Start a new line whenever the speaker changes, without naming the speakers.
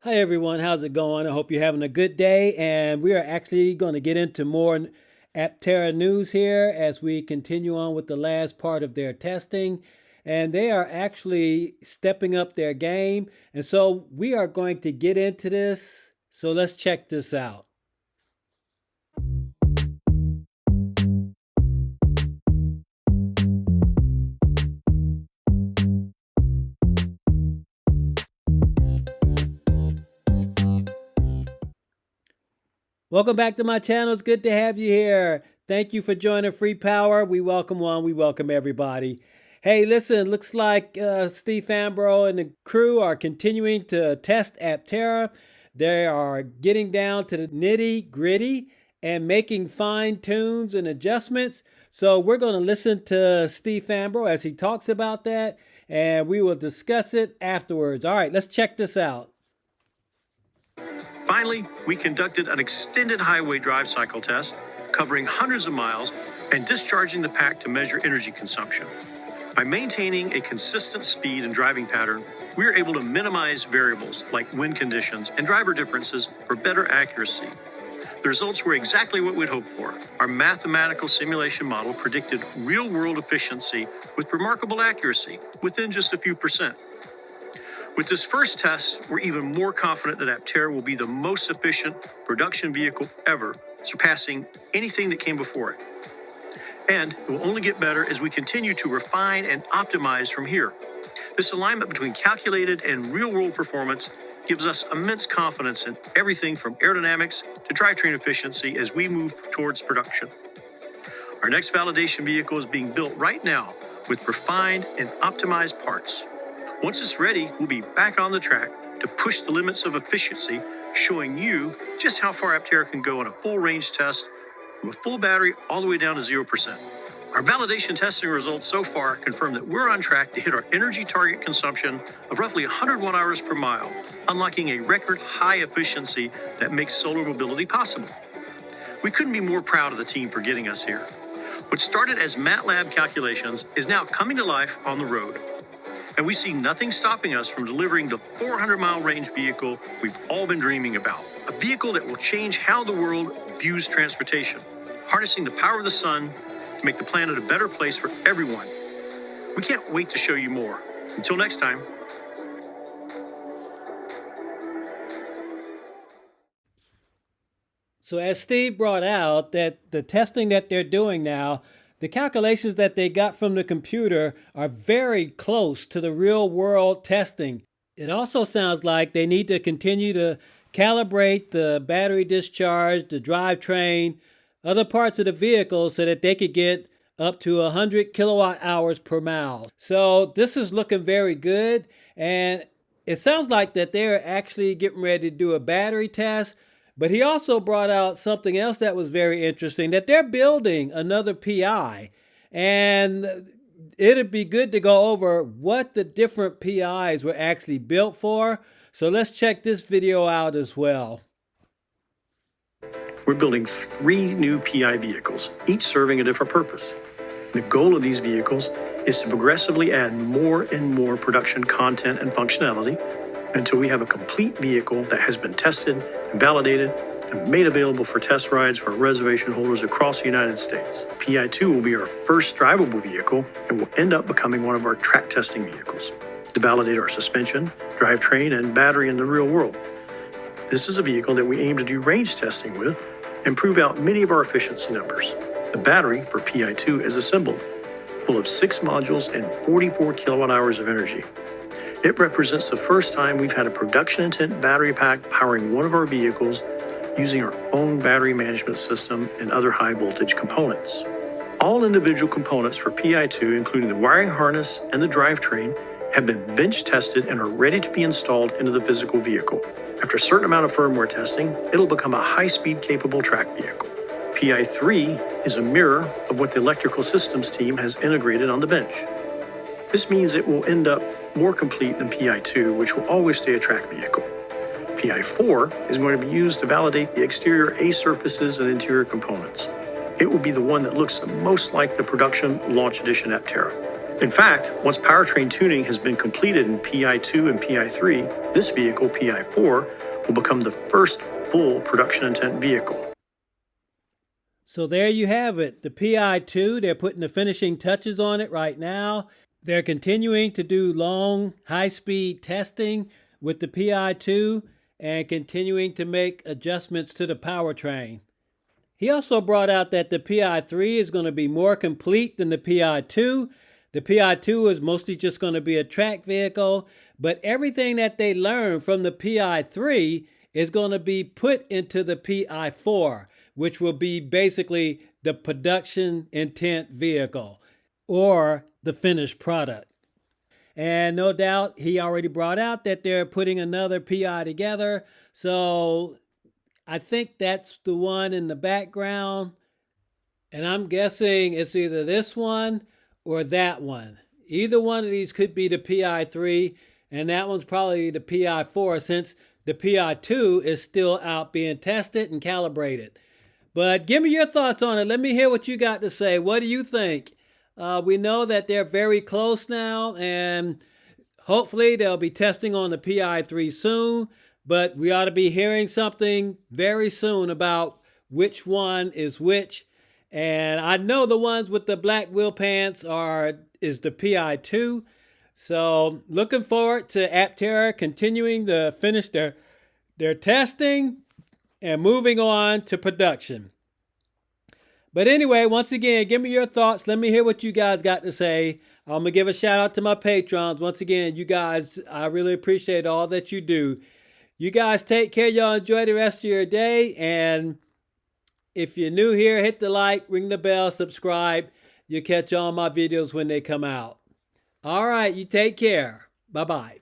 Hi everyone, how's it going? I hope you're having a good day, and we are actually going to get into more Aptera news here as we continue on with the last part of their testing. And they are actually stepping up their game, and so we are going to get into this. So let's check this out. Welcome back to my channel. It's good to have you here. Thank you for joining Free Power. We welcome one. We welcome everybody. Hey, listen, looks like Steve Fambro and the crew are continuing to test Aptera. They are getting down to the nitty gritty and making fine tunes and adjustments. So we're going to listen to Steve Fambro as he talks about that, and we will discuss it afterwards. All right, let's check this out.
Finally, we conducted an extended highway drive cycle test covering hundreds of miles and discharging the pack to measure energy consumption. By maintaining a consistent speed and driving pattern, we are able to minimize variables like wind conditions and driver differences for better accuracy. The results were exactly what we'd hoped for. Our mathematical simulation model predicted real-world efficiency with remarkable accuracy within just a few percent. With this first test, we're even more confident that Aptera will be the most efficient production vehicle ever, surpassing anything that came before it. And it will only get better as we continue to refine and optimize from here. This alignment between calculated and real-world performance gives us immense confidence in everything from aerodynamics to drivetrain efficiency as we move towards production. Our next validation vehicle is being built right now with refined and optimized parts. Once it's ready, we'll be back on the track to push the limits of efficiency, showing you just how far Aptera can go in a full range test from a full battery all the way down to 0%. Our validation testing results so far confirm that we're on track to hit our energy target consumption of roughly 100 watt-hours per mile, unlocking a record high efficiency that makes solar mobility possible. We couldn't be more proud of the team for getting us here. What started as MATLAB calculations is now coming to life on the road. And we see nothing stopping us from delivering the 400-mile range vehicle we've all been dreaming about. A vehicle that will change how the world views transportation, harnessing the power of the sun to make the planet a better place for everyone. We can't wait to show you more. Until next time.
So as Steve brought out, that the testing that they're doing now, the calculations that they got from the computer are very close to the real world testing. It also sounds like they need to continue to calibrate the battery discharge, the drivetrain, other parts of the vehicle so that they could get up to 100 kilowatt hours per mile. So this is looking very good. And it sounds like that they're actually getting ready to do a battery test. But he also brought out something else that was very interesting, that they're building another PI. And it'd be good to go over what the different PIs were actually built for. So let's check this video out as well.
We're building 3 new PI vehicles, each serving a different purpose. The goal of these vehicles is to progressively add more and more production content and functionality until we have a complete vehicle that has been tested and validated and made available for test rides for reservation holders across the United States. PI2 will be our first drivable vehicle and will end up becoming one of our track testing vehicles to validate our suspension, drivetrain, and battery in the real world. This is a vehicle that we aim to do range testing with and prove out many of our efficiency numbers. The battery for PI2 is assembled, full of 6 modules and 44 kilowatt hours of energy. It represents the first time we've had a production intent battery pack powering one of our vehicles using our own battery management system and other high voltage components. All individual components for PI2, including the wiring harness and the drivetrain, have been bench tested and are ready to be installed into the physical vehicle. After a certain amount of firmware testing, it'll become a high-speed capable track vehicle. PI3 is a mirror of what the electrical systems team has integrated on the bench. This means it will end up more complete than PI2, which will always stay a track vehicle. PI4 is going to be used to validate the exterior A surfaces and interior components. It will be the one that looks the most like the production launch edition Aptera. In fact, once powertrain tuning has been completed in PI2 and PI3, this vehicle, PI4, will become the first full production intent vehicle.
So there you have it, the PI2. They're putting the finishing touches on it right now. They're continuing to do long, high-speed testing with the PI2 and continuing to make adjustments to the powertrain. He also brought out that the PI3 is going to be more complete than the PI2. The PI2 is mostly just going to be a track vehicle, but everything that they learned from the PI3 is going to be put into the PI4, which will be basically the production intent vehicle or the finished product. And no doubt he already brought out that they're putting another PI together. So I think that's the one in the background. And I'm guessing it's either this one or that one. Either one of these could be the PI3, and that one's probably the PI4 since the PI2 is still out being tested and calibrated. But give me your thoughts on it. Let me hear what you got to say. What do you think? We know that they're very close now, and hopefully they'll be testing on the PI3 soon, but we ought to be hearing something very soon about which one is which. And I know the ones with the black wheel pants is the PI2. So looking forward to Aptera continuing to finish their testing and moving on to production. But anyway, once again, give me your thoughts. Let me hear what you guys got to say. I'm going to give a shout out to my patrons. Once again, you guys, I really appreciate all that you do. You guys take care. Y'all enjoy the rest of your day. And if you're new here, hit the like, ring the bell, subscribe. You'll catch all my videos when they come out. All right, you take care. Bye-bye.